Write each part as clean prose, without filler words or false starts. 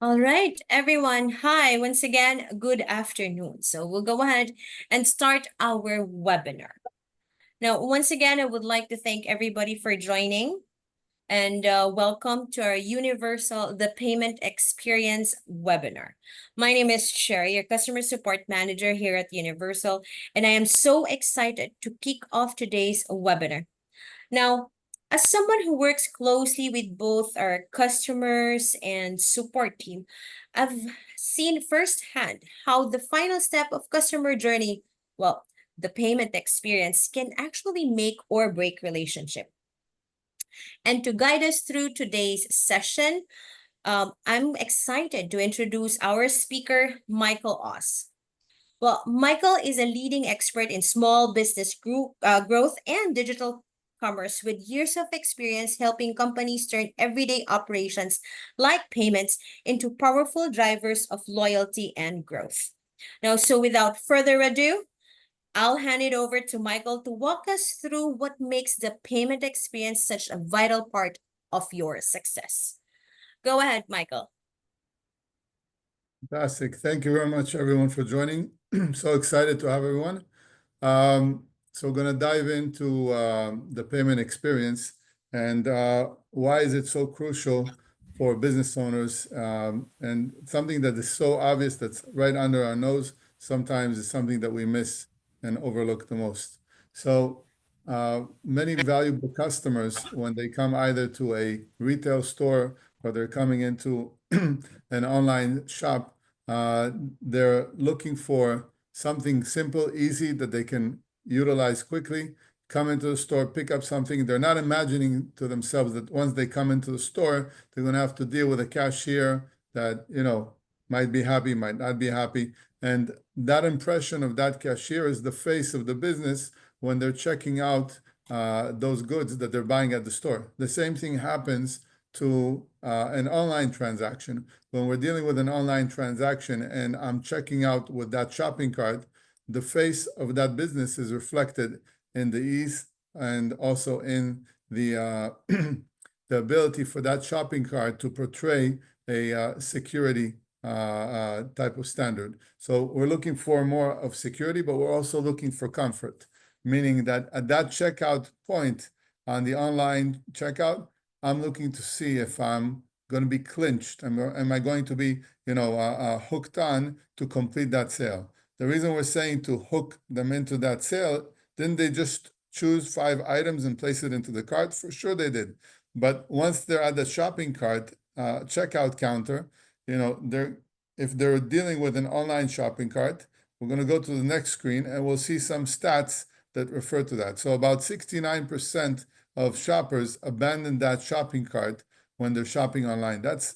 All right, everyone. Hi, once again, good afternoon. So we'll go ahead and start our webinar. Now, once again, I would like to thank everybody for joining and welcome to our Universal the Payment Experience webinar. My name is Sherry, your customer support manager here at Universal, and I am so excited to kick off today's webinar. Now, as someone who works closely with both our customers and support team, I've seen firsthand how the final step of customer journey, well, the payment experience can actually make or break relationship. And to guide us through today's session, I'm excited to introduce our speaker, Michael Oz. Well, Michael is a leading expert in small business growth and digital commerce with years of experience helping companies turn everyday operations like payments into powerful drivers of loyalty and growth. Now, so without further ado, I'll hand it over to Michael to walk us through what makes the payment experience such a vital part of your success. Go ahead, Michael. Fantastic. Thank you very much, everyone, for joining. So excited to have everyone. So we're going to dive into the payment experience and why is it so crucial for business owners, and something that is so obvious that's right under our nose sometimes is something that we miss and overlook the most. So many valuable customers, when they come either to a retail store or they're coming into an online shop, they're looking for something simple, easy that they can utilize quickly, come into the store, pick up something. They're not imagining to themselves that once they come into the store, they're going to have to deal with a cashier that, might be happy, might not be happy. And that impression of that cashier is the face of the business when they're checking out those goods that they're buying at the store. The same thing happens to an online transaction. When we're dealing with an online transaction and I'm checking out with that shopping cart, the face of that business is reflected in the ease and also in the the ability for that shopping cart to portray a security type of standard. So we're looking for more of security, but we're also looking for comfort, meaning that at that checkout point on the online checkout, I'm looking to see if I'm going to be clinched. Am I going to be, hooked on to complete that sale? The reason we're saying to hook them into that sale, didn't they just choose 5 items and place it into the cart? For sure they did. But once they're at the shopping cart checkout counter, if they're dealing with an online shopping cart, we're going to go to the next screen and we'll see some stats that refer to that. So about 69% of shoppers abandon that shopping cart when they're shopping online. That's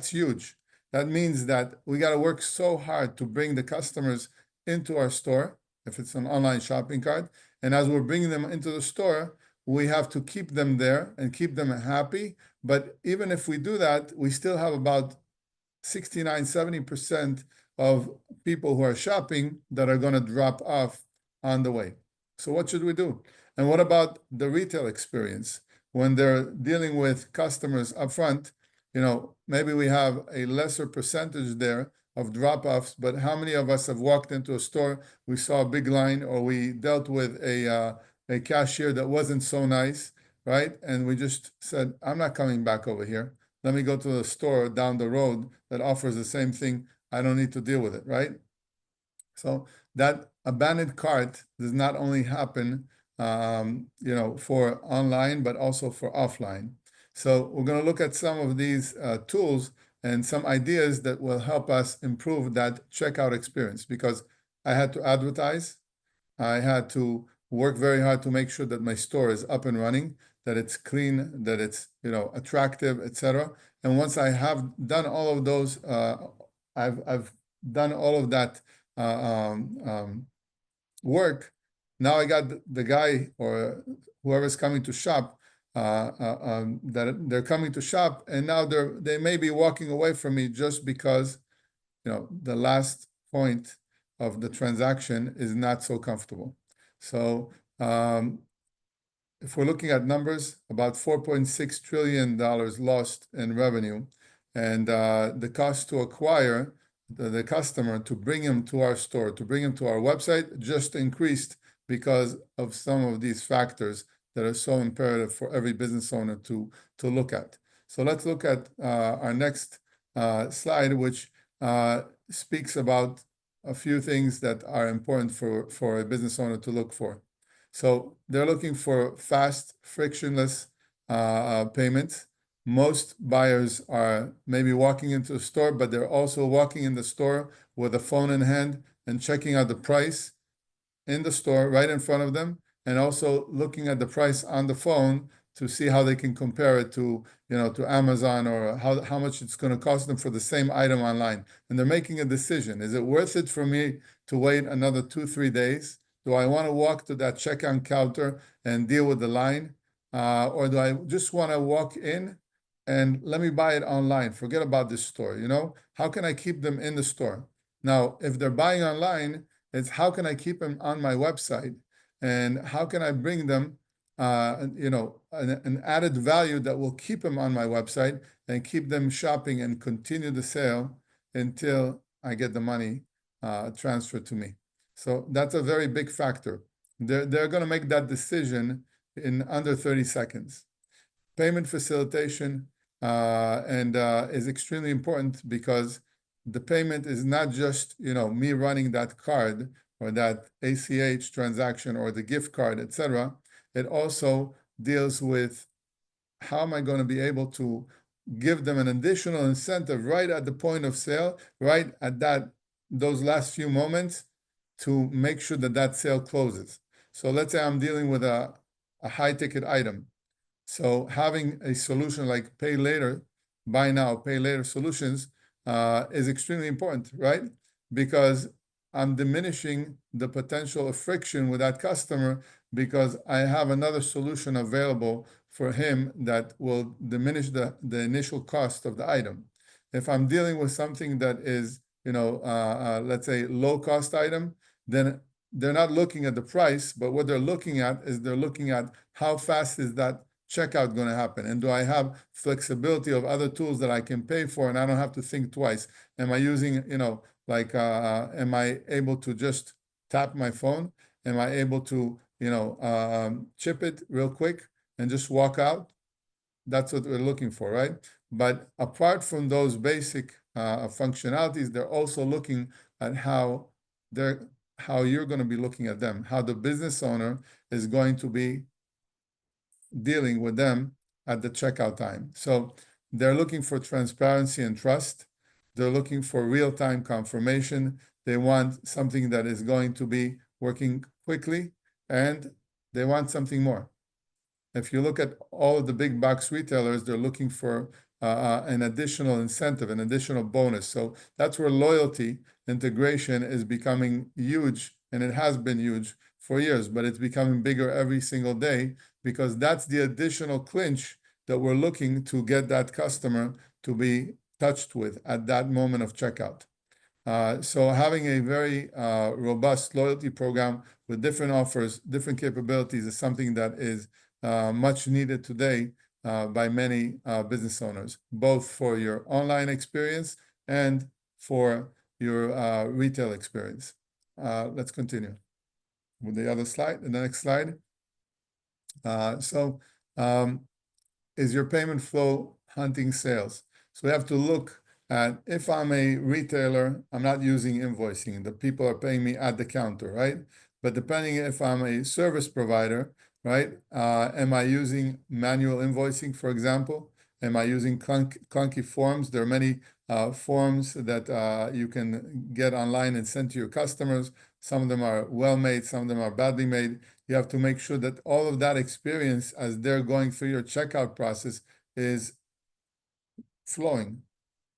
huge. That means that we got to work so hard to bring the customers into our store if it's an online shopping cart. And as we're bringing them into the store, we have to keep them there and keep them happy. But even if we do that, we still have about 69, 70% of people who are shopping that are going to drop off on the way. So what should we do? And what about the retail experience? When they're dealing with customers up front, maybe we have a lesser percentage there of drop-offs, but how many of us have walked into a store, we saw a big line, or we dealt with a cashier that wasn't so nice, right? And we just said, I'm not coming back over here. Let me go to the store down the road that offers the same thing. I don't need to deal with it, right? So that abandoned cart does not only happen, for online, but also for offline. So we're going to look at some of these tools and some ideas that will help us improve that checkout experience, because I had to advertise. I had to work very hard to make sure that my store is up and running, that it's clean, that it's attractive, etc. And once I have done all of those, I've done all of that work. Now I got the guy or whoever's coming to shop, that they're coming to shop, and now they may be walking away from me just because the last point of the transaction is not so comfortable. So if we're looking at numbers, about $4.6 trillion lost in revenue and the cost to acquire the customer, to bring him to our store, to bring him to our website, just increased because of some of these factors that are so imperative for every business owner to look at. So let's look at our next slide, which speaks about a few things that are important for a business owner to look for. So they're looking for fast, frictionless payments. Most buyers are maybe walking into a store, but they're also walking in the store with a phone in hand and checking out the price in the store right in front of them, and also looking at the price on the phone to see how they can compare it to, to Amazon, or how much it's going to cost them for the same item online. And they're making a decision. Is it worth it for me to wait another 2-3 days? Do I want to walk to that checkout counter and deal with the line? Or do I just want to walk in and let me buy it online? Forget about this store, How can I keep them in the store? Now, if they're buying online, it's how can I keep them on my website, and how can I bring them, an added value that will keep them on my website and keep them shopping and continue the sale until I get the money transferred to me. So that's a very big factor. They're going to make that decision in under 30 seconds. Payment facilitation and is extremely important, because the payment is not just me running that card or that ACH transaction or the gift card, etc. It also deals with how am I going to be able to give them an additional incentive right at the point of sale, right at those last few moments, to make sure that sale closes. So let's say I'm dealing with a high ticket item. So having a solution like pay later, buy now, pay later solutions is extremely important, right? Because I'm diminishing the potential of friction with that customer, because I have another solution available for him that will diminish the initial cost of the item. If I'm dealing with something that is, let's say low cost item, then they're not looking at the price, but what they're looking at is they're looking at how fast is that checkout going to happen, and do I have flexibility of other tools that I can pay for and I don't have to think twice? Am I using, am I able to just tap my phone? Am I able to, chip it real quick and just walk out? That's what we're looking for, right? But apart from those basic functionalities, they're also looking at how you're going to be looking at them, how the business owner is going to be dealing with them at the checkout time. So they're looking for transparency and trust. They're looking for real-time confirmation. They want something that is going to be working quickly, and they want something more. If you look at all of the big box retailers, they're looking for an additional incentive, an additional bonus. So that's where loyalty integration is becoming huge, and it has been huge for years, but it's becoming bigger every single day, because that's the additional clinch that we're looking to get that customer to be touched with at that moment of checkout. So having a very robust loyalty program with different offers, different capabilities, is something that is much needed today by many business owners, both for your online experience and for your retail experience. Let's continue with the other slide, the next slide. Is your payment flow hunting sales? So we have to look at, if I'm a retailer, I'm not using invoicing. The people are paying me at the counter, right? But depending if I'm a service provider, right? Am I using manual invoicing, for example? Am I using clunky forms? There are many forms that you can get online and send to your customers. Some of them are well-made, some of them are badly made. You have to make sure that all of that experience as they're going through your checkout process is flowing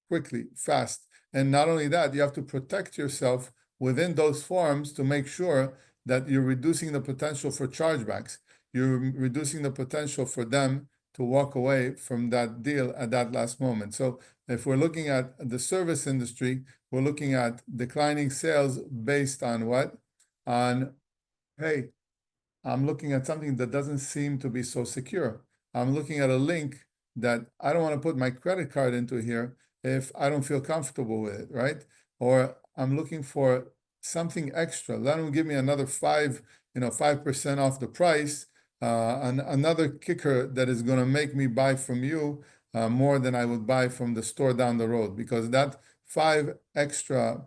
quickly, fast. And not only that, you have to protect yourself within those forms to make sure that you're reducing the potential for chargebacks. You're reducing the potential for them to walk away from that deal at that last moment. So if we're looking at the service industry, we're looking at declining sales based on what? On, hey, I'm looking at something that doesn't seem to be so secure. I'm looking at a link that I don't want to put my credit card into here, if I don't feel comfortable with it, right? Or I'm looking for something extra. Let them give me another 5% off the price, another kicker that is going to make me buy from you more than I would buy from the store down the road, because that 5% extra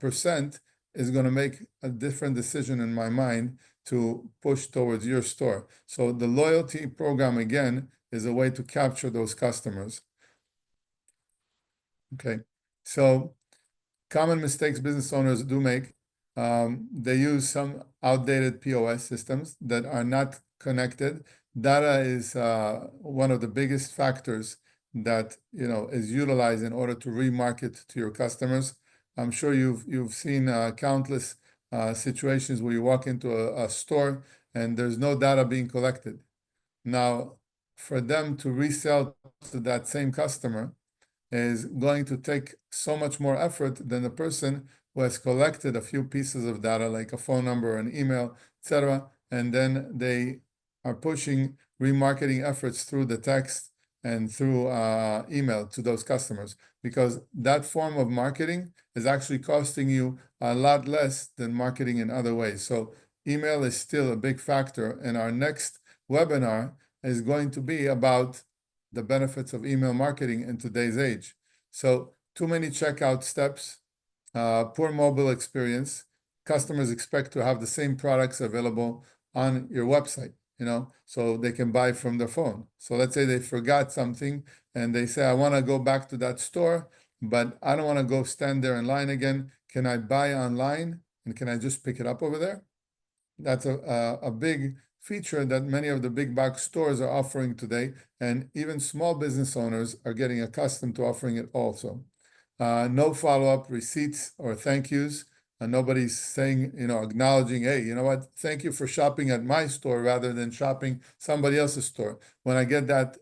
is going to make a different decision in my mind to push towards your store. So the loyalty program, again, is a way to capture those customers. Okay, so common mistakes business owners do make. They use some outdated POS systems that are not connected. Data is one of the biggest factors that is utilized in order to remarket to your customers. I'm sure you've seen countless situations where you walk into a store and there's no data being collected. Now, for them to resell to that same customer is going to take so much more effort than the person who has collected a few pieces of data, like a phone number, an email, etc., and then they are pushing remarketing efforts through the text and through email to those customers, because that form of marketing is actually costing you a lot less than marketing in other ways. So email is still a big factor, and our next webinar is going to be about the benefits of email marketing in today's age. So too many checkout steps, poor mobile experience. Customers expect to have the same products available on your website, so they can buy from their phone. So let's say they forgot something and they say, I want to go back to that store, but I don't want to go stand there in line again. Can I buy online and can I just pick it up over there? That's a big feature that many of the big box stores are offering today, and even small business owners are getting accustomed to offering it also. No follow-up receipts or thank yous. Nobody's saying, acknowledging, hey, you know what? Thank you for shopping at my store rather than shopping somebody else's store. When I get that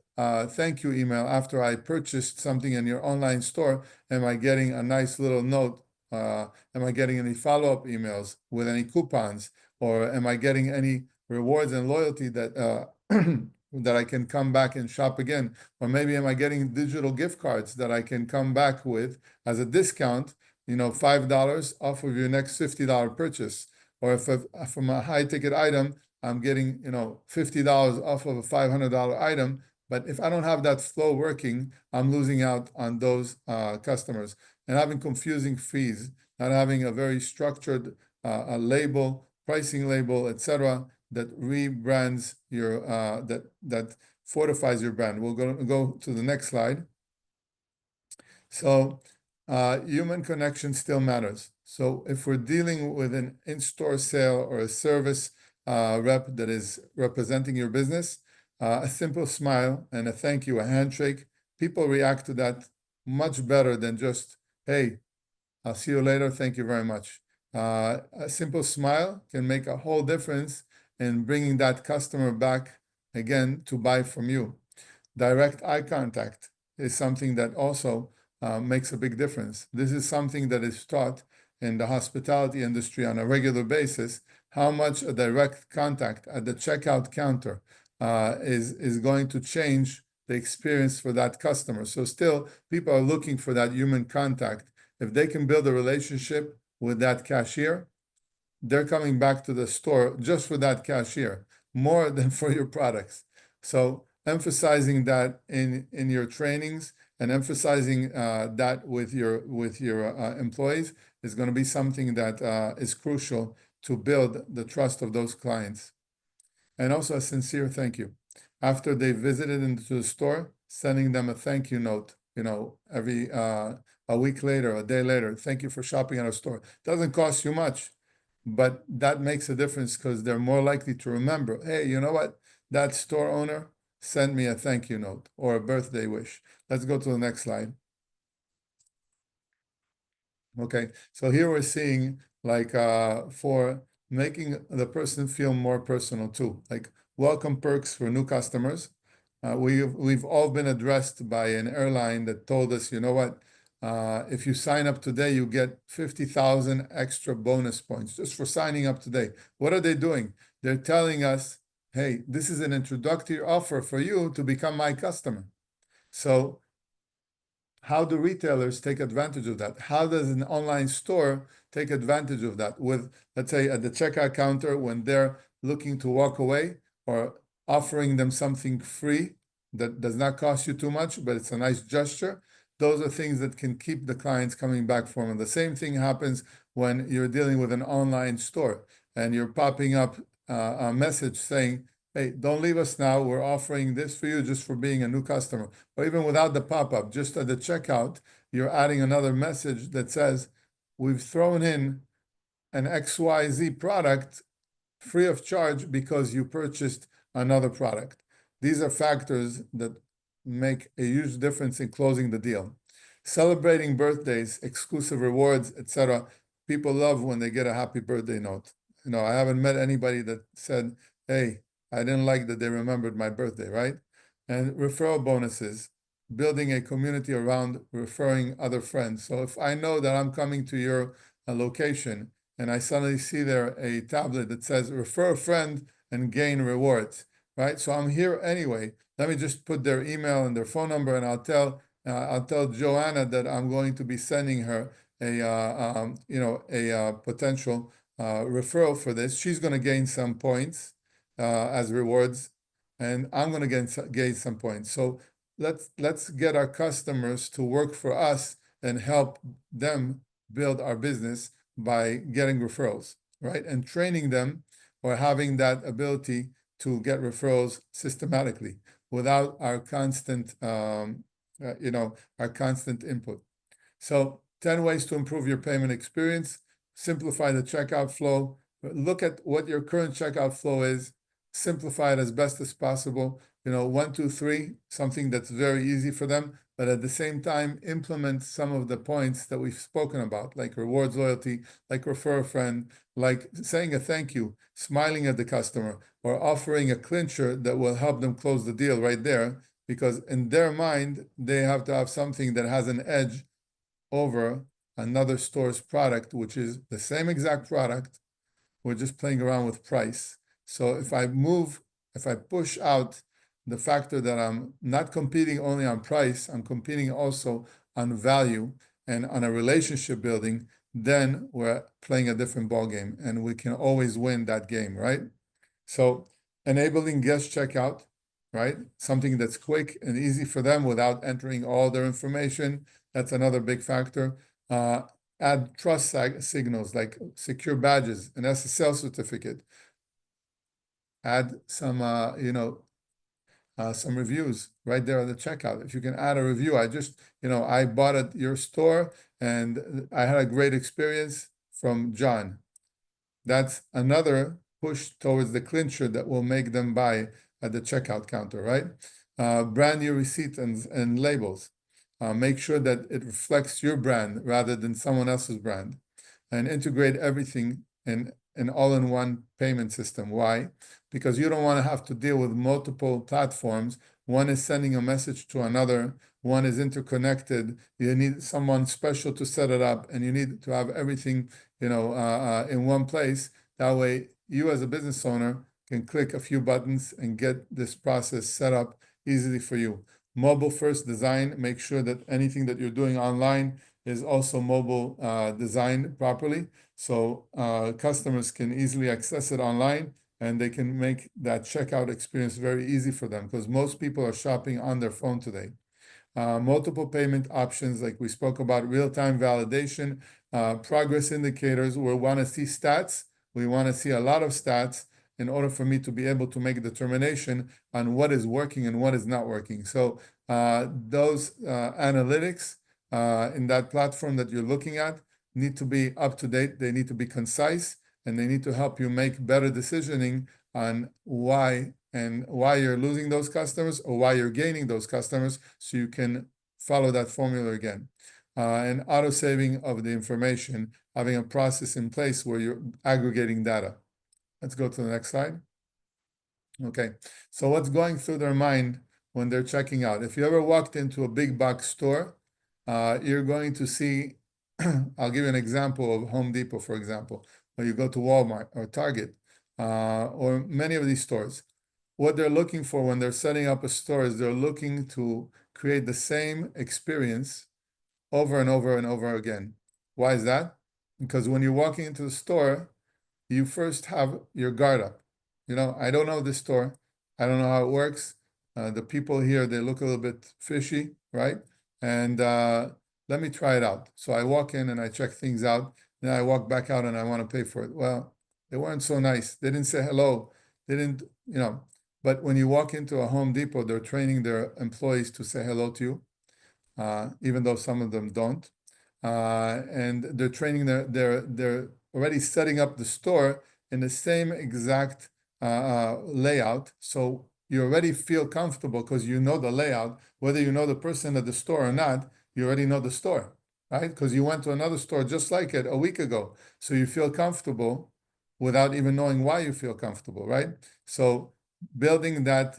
thank you email after I purchased something in your online store, am I getting a nice little note? Am I getting any follow-up emails with any coupons? Or am I getting any rewards and loyalty that that I can come back and shop again? Or maybe am I getting digital gift cards that I can come back with as a discount, $5 off of your next $50 purchase? Or if from a high ticket item, I'm getting, $50 off of a $500 item. But if I don't have that flow working, I'm losing out on those customers. And having confusing fees, not having a very structured a label, pricing label, etc., that rebrands your that fortifies your brand. We'll go to the next slide. So human connection still matters. So if we're dealing with an in-store sale or a service rep that is representing your business, a simple smile and a thank you, a handshake, people react to that much better than just, hey, I'll see you later, thank you very much. A simple smile can make a whole difference in bringing that customer back again to buy from you. Direct eye contact is something that also makes a big difference. This is something that is taught in the hospitality industry on a regular basis, how much a direct contact at the checkout counter is going to change the experience for that customer. So still, people are looking for that human contact. If they can build a relationship with that cashier, they're coming back to the store just for that cashier, more than for your products. So emphasizing that in your trainings and emphasizing that with your employees is going to be something that is crucial to build the trust of those clients. And also a sincere thank you. After they visited into the store, sending them a thank you note, every a week later, a day later, thank you for shopping at our store. Doesn't cost you much, but that makes a difference because they're more likely to remember, hey, you know what? That store owner sent me a thank you note or a birthday wish. Let's go to the next slide. Okay, so here we're seeing like for making the person feel more personal too, like welcome perks for new customers. We've all been addressed by an airline that told us, you know what, if you sign up today, you get 50,000 extra bonus points just for signing up today. What are they doing? They're telling us, hey, this is an introductory offer for you to become my customer. So how do retailers take advantage of that? How does an online store take advantage of that? With, let's say, at the checkout counter, when they're looking to walk away, or offering them something free that does not cost you too much, but it's a nice gesture. Those are things that can keep the clients coming back for them. And the same thing happens when you're dealing with an online store and you're popping up a message saying, hey, don't leave us now. We're offering this for you just for being a new customer. Or even without the pop-up, just at the checkout, you're adding another message that says, we've thrown in an XYZ product free of charge because you purchased another product. These are factors that make a huge difference in closing the deal. Celebrating birthdays, exclusive rewards, etc. People love when they get a happy birthday note. I haven't met anybody that said, hey, I didn't like that they remembered my birthday, right? And referral bonuses, building a community around referring other friends. So if I know that I'm coming to your location and I suddenly see there a tablet that says refer a friend and gain rewards, right? So I'm here anyway. Let me just put their email and their phone number, and I'll tell Joanna that I'm going to be sending her a potential referral for this. She's going to gain some points as rewards, and I'm going to gain some points. So let's get our customers to work for us and help them build our business by getting referrals, right? And training them or having that ability to get referrals systematically without our constant, our constant input. So 10 ways to improve your payment experience, simplify the checkout flow, look at what your current checkout flow is, simplify it as best as possible. 1, 2, 3, something that's very easy for them, but at the same time, implement some of the points that we've spoken about, like rewards loyalty, like refer a friend, like saying a thank you, smiling at the customer, or offering a clincher that will help them close the deal right there, because in their mind, they have to have something that has an edge over another store's product, which is the same exact product. We're just playing around with price. So if I push out the factor that I'm not competing only on price, I'm competing also on value and on a relationship building, then we're playing a different ball game, and we can always win that game, right? So enabling guest checkout, right? Something that's quick and easy for them without entering all their information. That's another big factor. Add trust signals like secure badges, an SSL certificate. Add some, some reviews right there at the checkout. If you can add a review, I bought at your store and I had a great experience from John. That's another push towards the clincher that will make them buy at the checkout counter, right? Brand new receipt and labels. Make sure that it reflects your brand rather than someone else's brand. And integrate everything in an all-in-one payment system. Why? Because you don't want to have to deal with multiple platforms. One is sending a message to another. One is interconnected. You need someone special to set it up, and you need to have everything, in one place. That way, you as a business owner can click a few buttons and get this process set up easily for you. Mobile first design, make sure that anything that you're doing online is also mobile designed properly. So customers can easily access it online and they can make that checkout experience very easy for them, because most people are shopping on their phone today. Multiple payment options, like we spoke about, real-time validation, progress indicators. We want to see stats. We want to see a lot of stats in order for me to be able to make a determination on what is working and what is not working. So those analytics in that platform that you're looking at need to be up to date. They need to be concise, and they need to help you make better decisioning on why you're losing those customers or why you're gaining those customers, so you can follow that formula again. And auto saving of the information, having a process in place where you're aggregating data. Let's go to the next slide. Okay, so what's going through their mind when they're checking out? If you ever walked into a big box store, you're going to see, I'll give you an example of Home Depot, for example, or you go to Walmart or Target, or many of these stores. What they're looking for when they're setting up a store is they're looking to create the same experience over and over and over again. Why is that? Because when you're walking into the store, you first have your guard up. I don't know this store. I don't know how it works. The people here, they look a little bit fishy, right? And let me try it out. So I walk in and I check things out. Then I walk back out and I want to pay for it. Well, they weren't so nice. They didn't say hello. They didn't, but when you walk into a Home Depot, they're training their employees to say hello to you, even though some of them don't. And they're training they're already setting up the store in the same exact layout. So you already feel comfortable because you know the layout, whether you know the person at the store or not, you already know the store, right? Because you went to another store just like it a week ago. So you feel comfortable without even knowing why you feel comfortable, right? So building that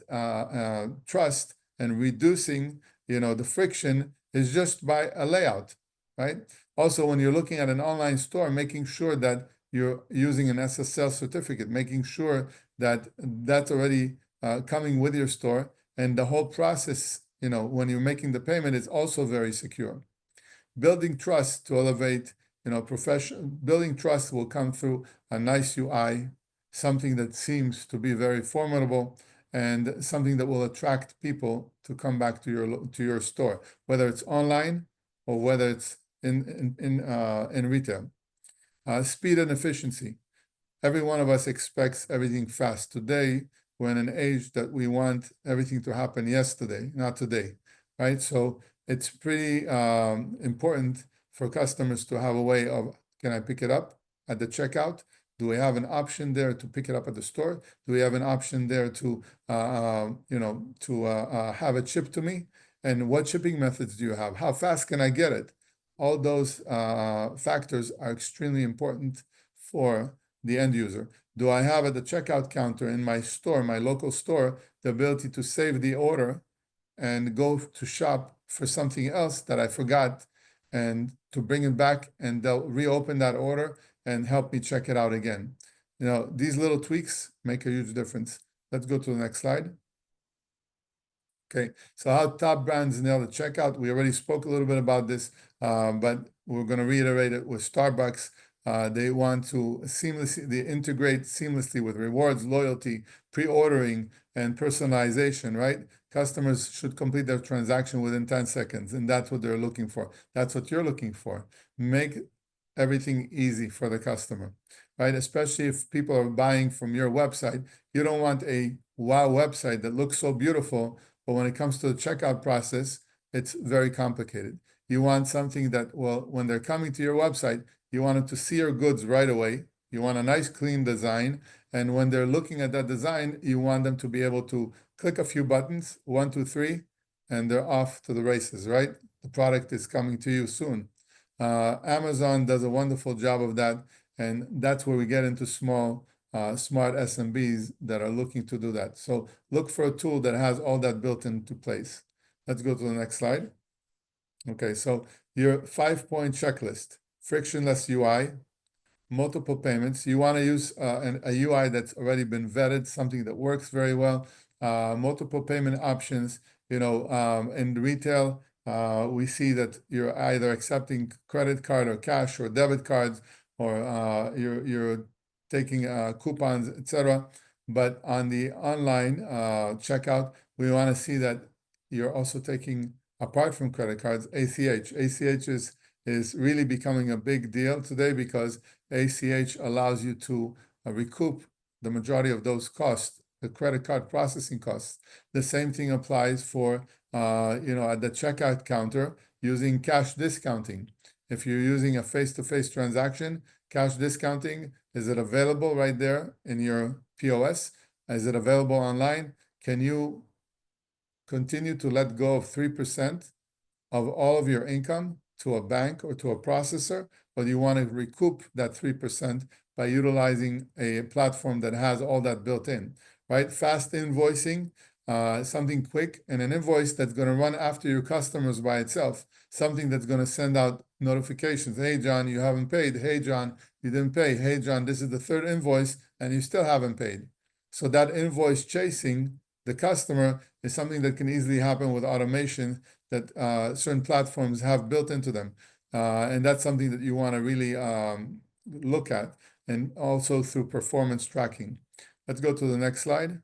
trust and reducing, the friction is just by a layout, right? Also, when you're looking at an online store, making sure that you're using an SSL certificate, making sure that that's already coming with your store, and the whole process, when you're making the payment, is also very secure. Building trust to elevate, building trust will come through a nice UI, something that seems to be very formidable, and something that will attract people to come back to your store, whether it's online or whether it's in retail. Speed and efficiency. Every one of us expects everything fast. Today, we're in an age that we want everything to happen yesterday, not today, right? So it's pretty important for customers to have a way of, can I pick it up at the checkout? Do we have an option there to pick it up at the store? Do we have an option there to, have it shipped to me? And what shipping methods do you have? How fast can I get it? All those factors are extremely important for the end user. Do I have at the checkout counter in my store, my local store, the ability to save the order and go to shop for something else that I forgot and to bring it back, and they'll reopen that order and help me check it out again. These little tweaks make a huge difference. Let's go to the next slide. Okay, so how top brands nail the checkout. We already spoke a little bit about this, but we're going to reiterate it with Starbucks. They want to they integrate seamlessly with rewards, loyalty, pre-ordering, and personalization, right? Customers should complete their transaction within 10 seconds, and that's what they're looking for. That's what you're looking for. Make everything easy for the customer, right? Especially if people are buying from your website. You don't want a wow website that looks so beautiful, but when it comes to the checkout process, it's very complicated. You want something that, well, when they're coming to your website, you want them to see your goods right away. You want a nice, clean design. And when they're looking at that design, you want them to be able to click a few buttons, 1, 2, 3, and they're off to the races, right? The product is coming to you soon. Amazon does a wonderful job of that. And that's where we get into small, smart SMBs that are looking to do that. So look for a tool that has all that built into place. Let's go to the next slide. Okay, so your 5-point checklist: frictionless UI, multiple payments. You want to use a UI that's already been vetted, something that works very well. Multiple payment options. In retail, we see that you're either accepting credit card or cash or debit cards, or you're taking coupons, etc. But on the online checkout, we want to see that you're also taking, apart from credit cards, ACH. ACH is really becoming a big deal today because ACH allows you to recoup the majority of those costs, the credit card processing costs. The same thing applies for, at the checkout counter using cash discounting. If you're using a face-to-face transaction, cash discounting, is it available right there in your POS? Is it available online? Can you continue to let go of 3% of all of your income to a bank or to a processor, or do you want to recoup that 3% by utilizing a platform that has all that built in, right? Fast invoicing, something quick, and an invoice that's going to run after your customers by itself, something that's going to send out notifications. Hey, John, you haven't paid. Hey, John, you didn't pay. Hey, John, this is the third invoice, and you still haven't paid. So that invoice chasing the customer is something that can easily happen with automation that certain platforms have built into them. And that's something that you want to really look at, and also through performance tracking. Let's go to the next slide.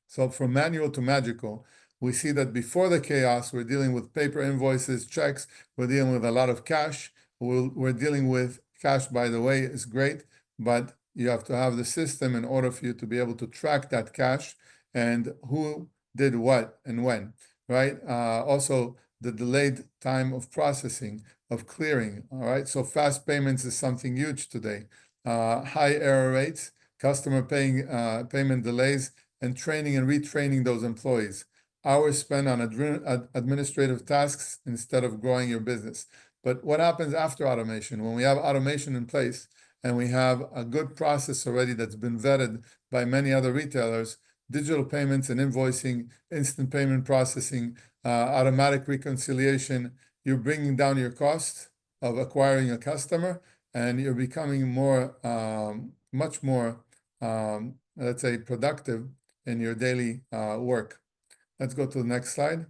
So from manual to magical, we see that before the chaos, we're dealing with paper invoices, checks, we're dealing with a lot of cash. We're dealing with cash, by the way, is great, but you have to have the system in order for you to be able to track that cash and who did what and when, right? Also, the delayed time of processing, of clearing, all right? So fast payments is something huge today. High error rates, customer payment delays, and training and retraining those employees. Hours spent on administrative tasks instead of growing your business. But what happens after automation? When we have automation in place and we have a good process already that's been vetted by many other retailers, digital payments and invoicing, instant payment processing, automatic reconciliation, you're bringing down your cost of acquiring a customer, and you're becoming more, much more, let's say, productive in your daily work. Let's go to the next slide.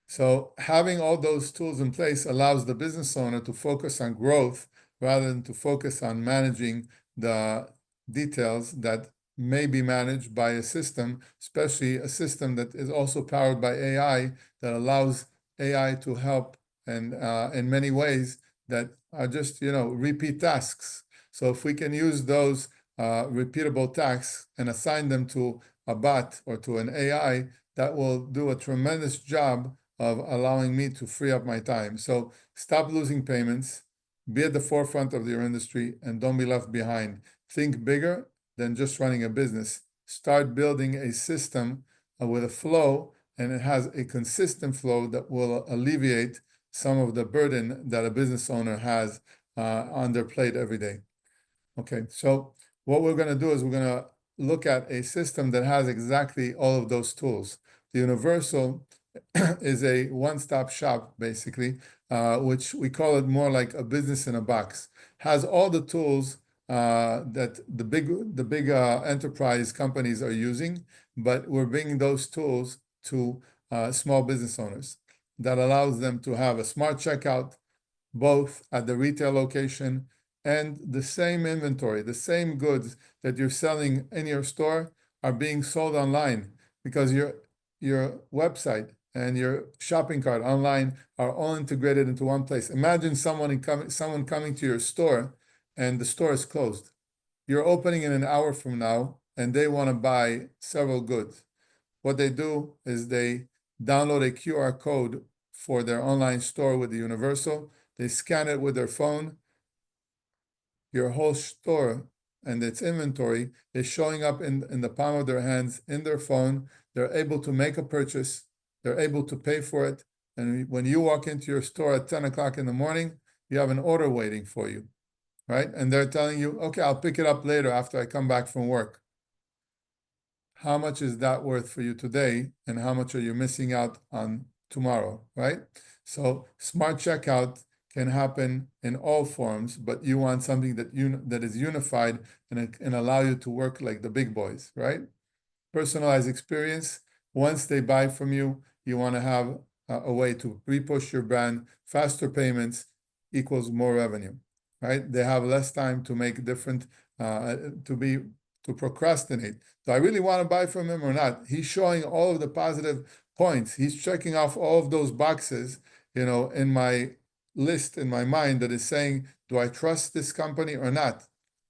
So having all those tools in place allows the business owner to focus on growth rather than to focus on managing the details that may be managed by a system, especially a system that is also powered by AI, that allows AI to help and in many ways that are just, repeat tasks. So if we can use those repeatable tasks and assign them to a bot or to an AI, that will do a tremendous job of allowing me to free up my time. So stop losing payments, be at the forefront of your industry, and don't be left behind. Think bigger than just running a business. Start building a system with a flow, and it has a consistent flow that will alleviate some of the burden that a business owner has on their plate every day. Okay, so what we're going to do is we're going to look at a system that has exactly all of those tools. The Universell is a one-stop shop, basically, which we call it more like a business in a box. Has all the tools that the big enterprise companies are using, but we're bringing those tools to small business owners. That allows them to have a smart checkout, both at the retail location and the same inventory, the same goods that you're selling in your store are being sold online, because your website and your shopping cart online are all integrated into one place. Imagine someone coming to your store and the store is closed. You're opening in an hour from now and they want to buy several goods. What they do is they download a QR code for their online store with the Universell. They scan it with their phone. Your whole store and its inventory is showing up in the palm of their hands, in their phone. They're able to make a purchase. They're able to pay for it. And when you walk into your store at 10 o'clock in the morning, you have an order waiting for you, right? And they're telling you, okay, I'll pick it up later after I come back from work. How much is that worth for you today? And how much are you missing out on tomorrow, right? So smart checkout can happen in all forms, but you want something that is unified and allow you to work like the big boys, right? Personalized experience. Once they buy from you, you want to have a way to repush your brand. Faster payments equals more revenue, right? They have less time to make different, to procrastinate. Do I really want to buy from him or not? He's showing all of the positive points. He's checking off all of those boxes, in my list in my mind that is saying, do I trust this company or not?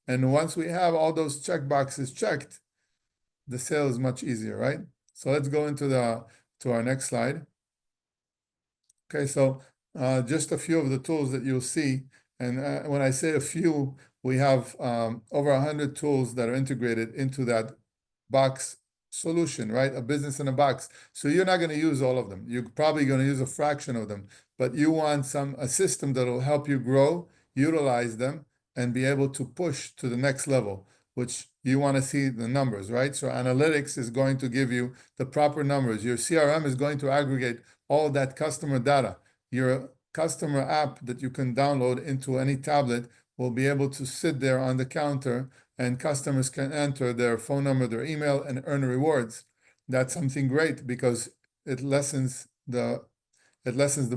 And once we have all those check boxes checked, the sale is much easier, right? So let's go to our next slide. Okay, so just a few of the tools that you'll see. And when I say a few, we have over 100 tools that are integrated into that box solution, right? A business in a box. So you're not going to use all of them. You're probably going to use a fraction of them, but you want a system that will help you grow, utilize them, and be able to push to the next level, which you want to see the numbers, right? So analytics is going to give you the proper numbers. Your CRM is going to aggregate all that customer data. Your customer app that you can download into any tablet will be able to sit there on the counter, and customers can enter their phone number, their email, and earn rewards. That's something great, because it lessens the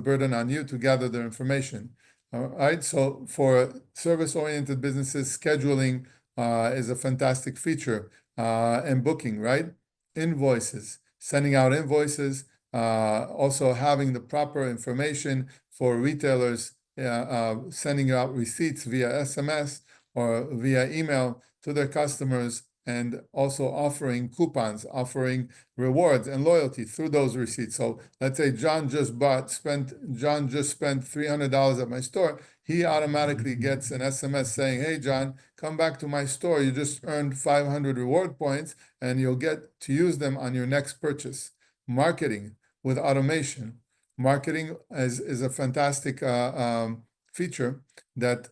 burden on you to gather their information. All right, so for service-oriented businesses, scheduling is a fantastic feature, and booking, right? Invoices, sending out invoices, also having the proper information for retailers, sending out receipts via SMS or via email to their customers, and also offering coupons, offering rewards and loyalty through those receipts. So let's say John just spent $300 at my store. He automatically gets an SMS saying, "Hey, John, come back to my store. You just earned 500 reward points, and you'll get to use them on your next purchase." Marketing with automation. Marketing is a fantastic feature that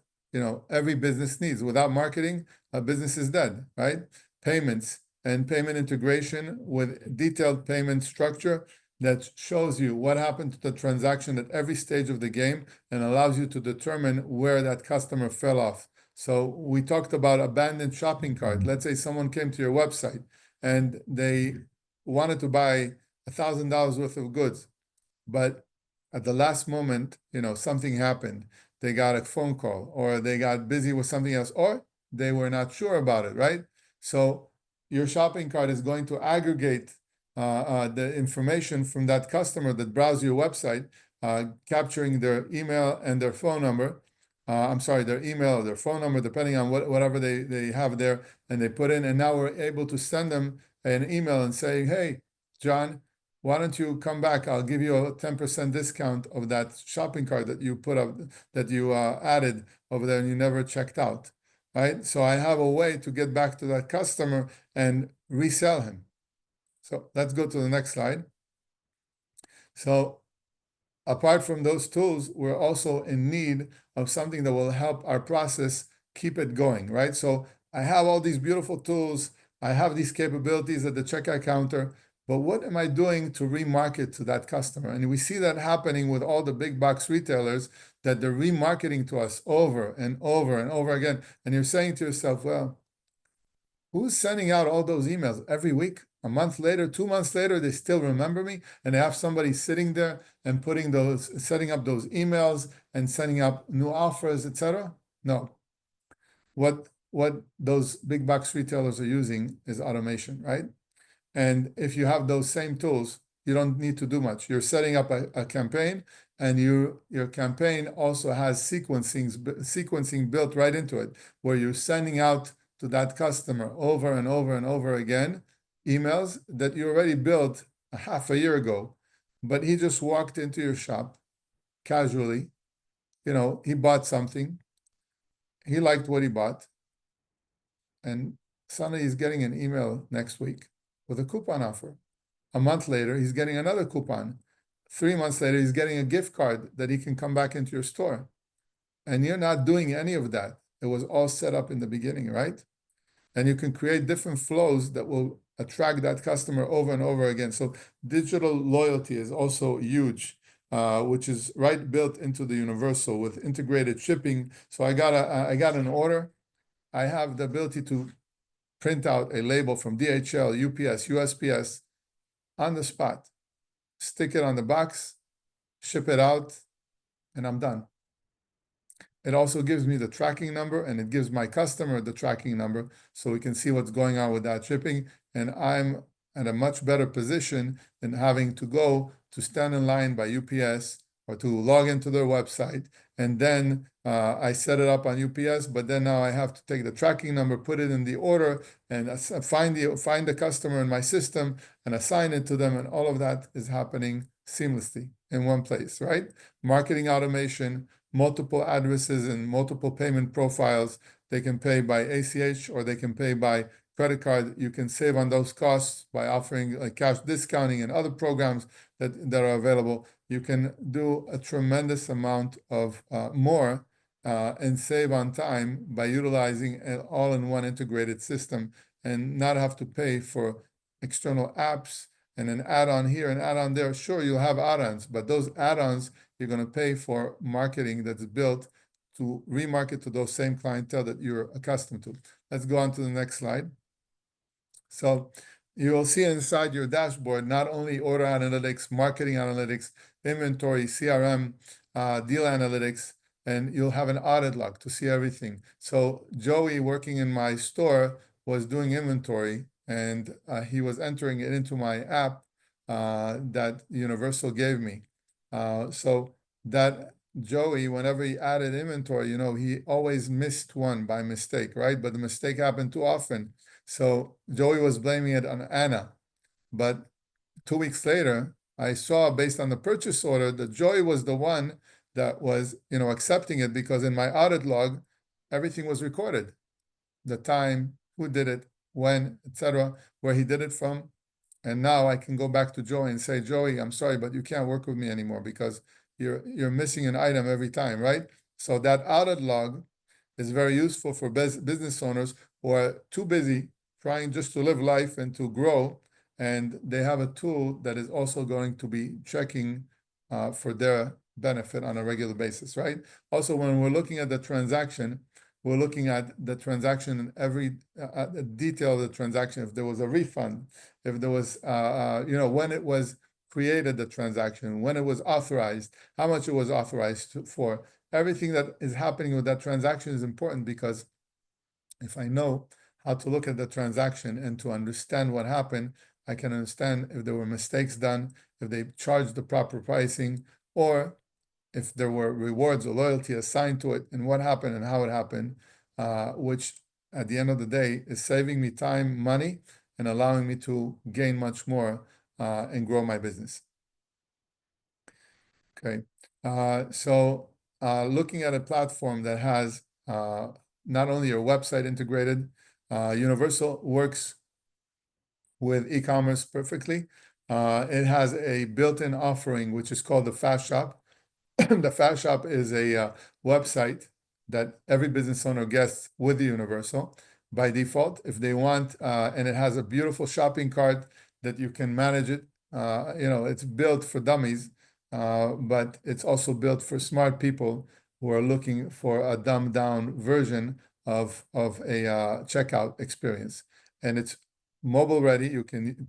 every business needs. Without marketing, a business is dead, right? Payments and payment integration with detailed payment structure that shows you what happened to the transaction at every stage of the game and allows you to determine where that customer fell off. So we talked about abandoned shopping cart. Let's say someone came to your website and they wanted to buy $1,000 worth of goods, but at the last moment, something happened. They got a phone call, or they got busy with something else, or they were not sure about it, right? So your shopping cart is going to aggregate the information from that customer that browsed your website, capturing their email and their phone number. I'm sorry, their email or their phone number, depending on whatever they have there, and they put in, and now we're able to send them an email and say, "Hey, John, why don't you come back? I'll give you a 10% discount of that shopping cart that you put up, that you added over there and you never checked out." Right? So I have a way to get back to that customer and resell him. So let's go to the next slide. So apart from those tools, we're also in need of something that will help our process keep it going, right? So I have all these beautiful tools. I have these capabilities at the checkout counter, but what am I doing to remarket to that customer? And we see that happening with all the big box retailers, that they're remarketing to us over and over and over again. And you're saying to yourself, well, who's sending out all those emails every week? A month later, 2 months later, they still remember me, and they have somebody sitting there and setting up those emails and sending up new offers, etc. No. What those big box retailers are using is automation, right? And if you have those same tools, you don't need to do much. You're setting up a campaign, and your campaign also has sequencing built right into it, where you're sending out to that customer over and over and over again emails that you already built a half a year ago. But he just walked into your shop casually. He bought something. He liked what he bought. And suddenly he's getting an email next week with a coupon offer. A month later, he's getting another coupon. 3 months later, he's getting a gift card that he can come back into your store. And you're not doing any of that. It was all set up in the beginning, right? And you can create different flows that will attract that customer over and over again. So digital loyalty is also huge, which is right built into the Universell with integrated shipping. So I got an order. I have the ability to print out a label from DHL, UPS, USPS on the spot, stick it on the box, ship it out, and I'm done. It also gives me the tracking number, and it gives my customer the tracking number, so we can see what's going on with that shipping. And I'm at a much better position than having to go to stand in line by UPS or to log into their website. And then I set it up on UPS, but then now I have to take the tracking number, put it in the order, and find the customer in my system and assign it to them. And all of that is happening seamlessly in one place, right? Marketing automation, multiple addresses and multiple payment profiles. They can pay by ACH or they can pay by credit card. You can save on those costs by offering cash discounting and other programs that are available. You can do a tremendous amount of more and save on time by utilizing an all-in-one integrated system and not have to pay for external apps and an add-on here and add-on there. Sure, you'll have add-ons, but those add-ons, you're going to pay for marketing that's built to remarket to those same clientele that you're accustomed to. Let's go on to the next slide. So you will see inside your dashboard not only order analytics, marketing analytics, inventory, CRM, deal analytics, and you'll have an audit log to see everything. So Joey, working in my store, was doing inventory, and he was entering it into my app that Universal gave me. So that Joey, whenever he added inventory, he always missed one by mistake, right? But the mistake happened too often. So Joey was blaming it on Anna. But 2 weeks later, I saw based on the purchase order that Joey was the one that was, accepting it, because in my audit log, everything was recorded. The time, who did it, when, etc., where he did it from. And now I can go back to Joey and say, Joey, I'm sorry, but you can't work with me anymore because you're missing an item every time, right? So that audit log is very useful for business owners who are too busy trying just to live life and to grow, and they have a tool that is also going to be checking for their benefit on a regular basis, right? Also, when we're looking at the transaction, we're looking at the transaction and every detail of the transaction. If there was a refund, if there was, when it was created, the transaction, when it was authorized, how much it was authorized for. Everything that is happening with that transaction is important, because if I know how to look at the transaction and to understand what happened, I can understand if there were mistakes done, if they charged the proper pricing, or if there were rewards or loyalty assigned to it, and what happened and how it happened, which at the end of the day is saving me time, money, and allowing me to gain much more and grow my business. Okay, so looking at a platform that has not only your website integrated, Universal works with e-commerce perfectly. It has a built-in offering, which is called the Fast Shop. The Fast Shop is a website that every business owner gets with the Universal by default, if they want, and it has a beautiful shopping cart that you can manage it. It's built for dummies, but it's also built for smart people who are looking for a dumbed down version of a checkout experience. And it's mobile ready.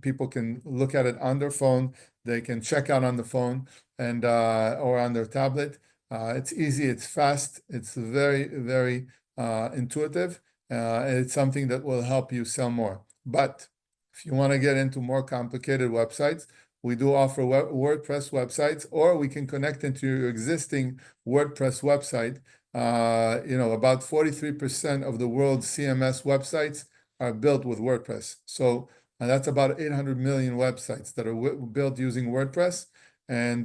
People can look at it on their phone. They can check out on the phone and or on their tablet. It's easy, it's fast, it's very, very intuitive. It's something that will help you sell more. But if you want to get into more complicated websites, we do offer WordPress websites, or we can connect into your existing WordPress website. About 43% of the world's CMS websites are built with WordPress. So that's about 800 million websites that are built using WordPress. And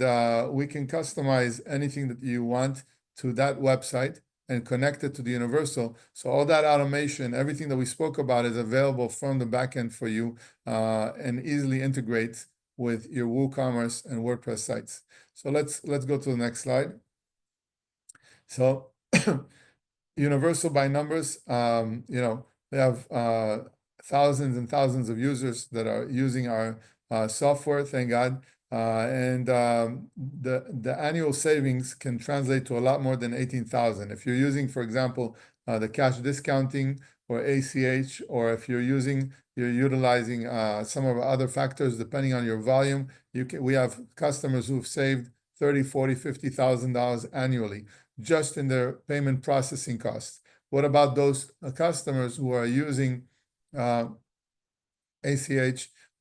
we can customize anything that you want to that website and connect it to the Universal. So all that automation, everything that we spoke about, is available from the backend for you and easily integrates with your WooCommerce and WordPress sites. So let's go to the next slide. So Universal by numbers, they have thousands and thousands of users that are using our software, thank God. And the annual savings can translate to a lot more than 18,000. If you're using, for example, the cash discounting or ACH, or if you're utilizing some of our other factors, depending on your volume, we have customers who've saved 30, 40, $50,000 annually just in their payment processing costs. What about those customers who are using ACH,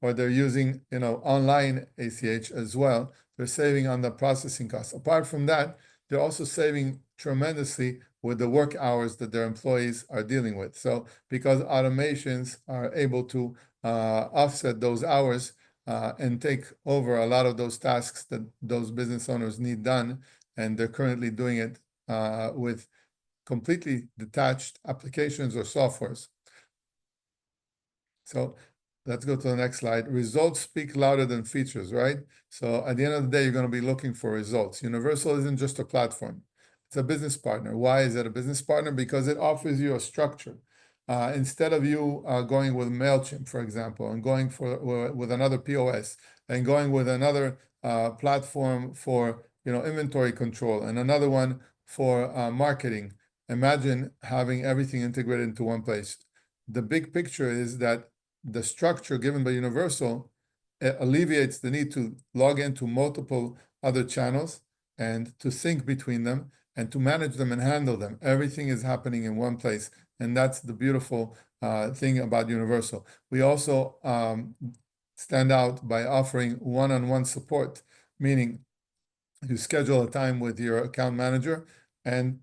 or they're using online ACH as well? They're saving on the processing costs. Apart from that, they're also saving tremendously with the work hours that their employees are dealing with. So because automations are able to offset those hours and take over a lot of those tasks that those business owners need done, and they're currently doing it with completely detached applications or softwares. So let's go to the next slide. Results speak louder than features, right? So at the end of the day, you're going to be looking for results. Universal isn't just a platform. It's a business partner. Why is it a business partner? Because it offers you a structure. Instead of you going with MailChimp, for example, and going with another POS, and going with another platform for inventory control, and another one for marketing, imagine having everything integrated into one place. The big picture is that the structure given by Universell alleviates the need to log into multiple other channels and to sync between them and to manage them and handle them. Everything is happening in one place, and that's the beautiful thing about Universell. We also stand out by offering one-on-one support, meaning you schedule a time with your account manager, and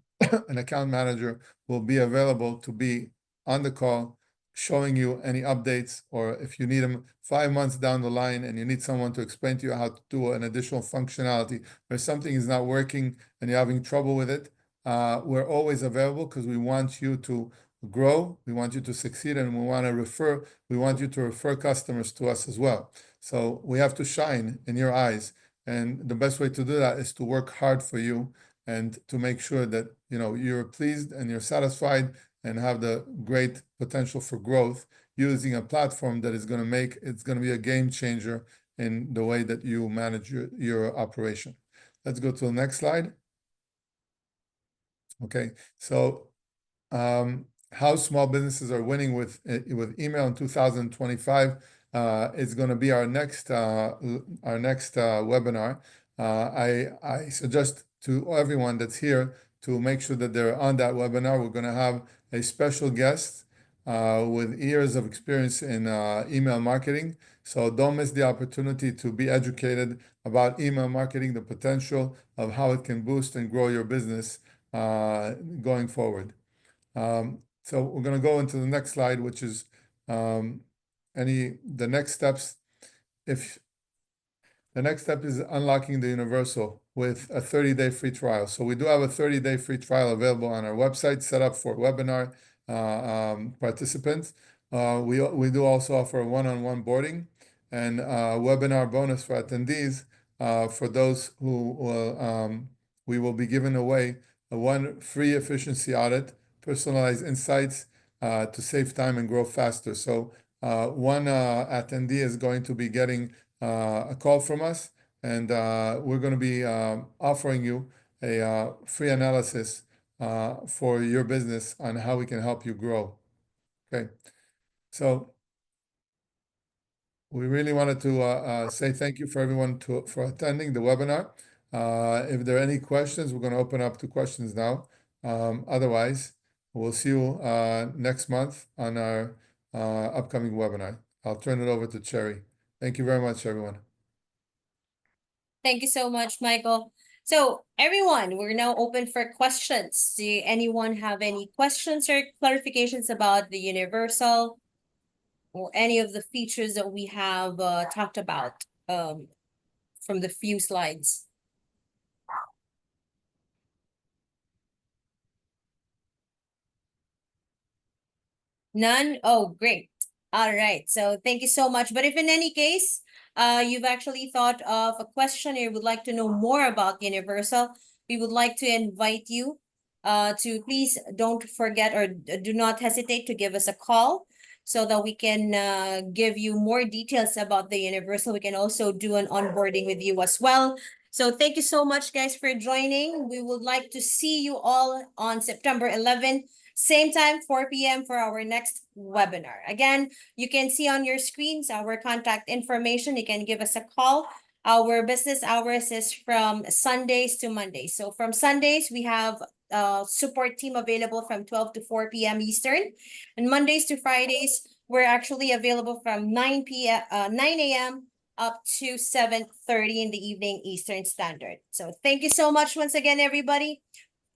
an account manager will be available to be on the call, showing you any updates, or if you need them 5 months down the line and you need someone to explain to you how to do an additional functionality, or something is not working and you're having trouble with it, we're always available because we want you to grow, we want you to succeed, and we want you to refer customers to us as well. So we have to shine in your eyes. And the best way to do that is to work hard for you and to make sure that you're pleased and you're satisfied and have the great potential for growth using a platform that is going to be a game changer in the way that you manage your operation. Let's go to the next slide. Okay, so how small businesses are winning with email in 2025 is going to be our next webinar. I suggest to everyone that's here to make sure that they're on that webinar. We're going to have a special guest with years of experience in email marketing. So don't miss the opportunity to be educated about email marketing, the potential of how it can boost and grow your business going forward. So we're going to go into the next slide, which is the next steps. The next step is unlocking the Universell with a 30-day free trial. So we do have a 30-day free trial available on our website, set up for webinar participants. We do also offer one-on-one boarding and webinar bonus for attendees. For those who we will be giving away one free efficiency audit, personalized insights to save time and grow faster. So one attendee is going to be getting a call from us, and we're going to be offering you a free analysis for your business on how we can help you grow. Okay, so we really wanted to say thank you for everyone for attending the webinar. If there are any questions, we're going to open up to questions now. Otherwise, we'll see you next month on our upcoming webinar. I'll turn it over to Cherry. Thank you very much, everyone. Thank you so much, Michael. So everyone, we're now open for questions. Do anyone have any questions or clarifications about the Universell or any of the features that we have talked about from the few slides? None? Oh, great. All right. So thank you so much. But if in any case, you've actually thought of a question or you would like to know more about Universell, we would like to invite you to please don't forget or do not hesitate to give us a call so that we can give you more details about the Universell. We can also do an onboarding with you as well. So thank you so much, guys, for joining. We would like to see you all on September 11th. Same time, 4 p.m. for our next webinar. Again, you can see on your screens our contact information. You can give us a call. Our business hours is from Sundays to Mondays. So from Sundays, we have a support team available from 12 to 4 p.m. Eastern. And Mondays to Fridays, we're actually available from 9 a.m. up to 7:30 in the evening Eastern Standard. So thank you so much once again, everybody.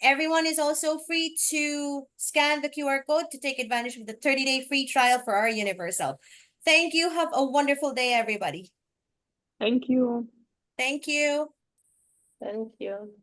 Everyone is also free to scan the QR code to take advantage of the 30-day free trial for our Universell. Thank you. Have a wonderful day, everybody. Thank you. Thank you. Thank you.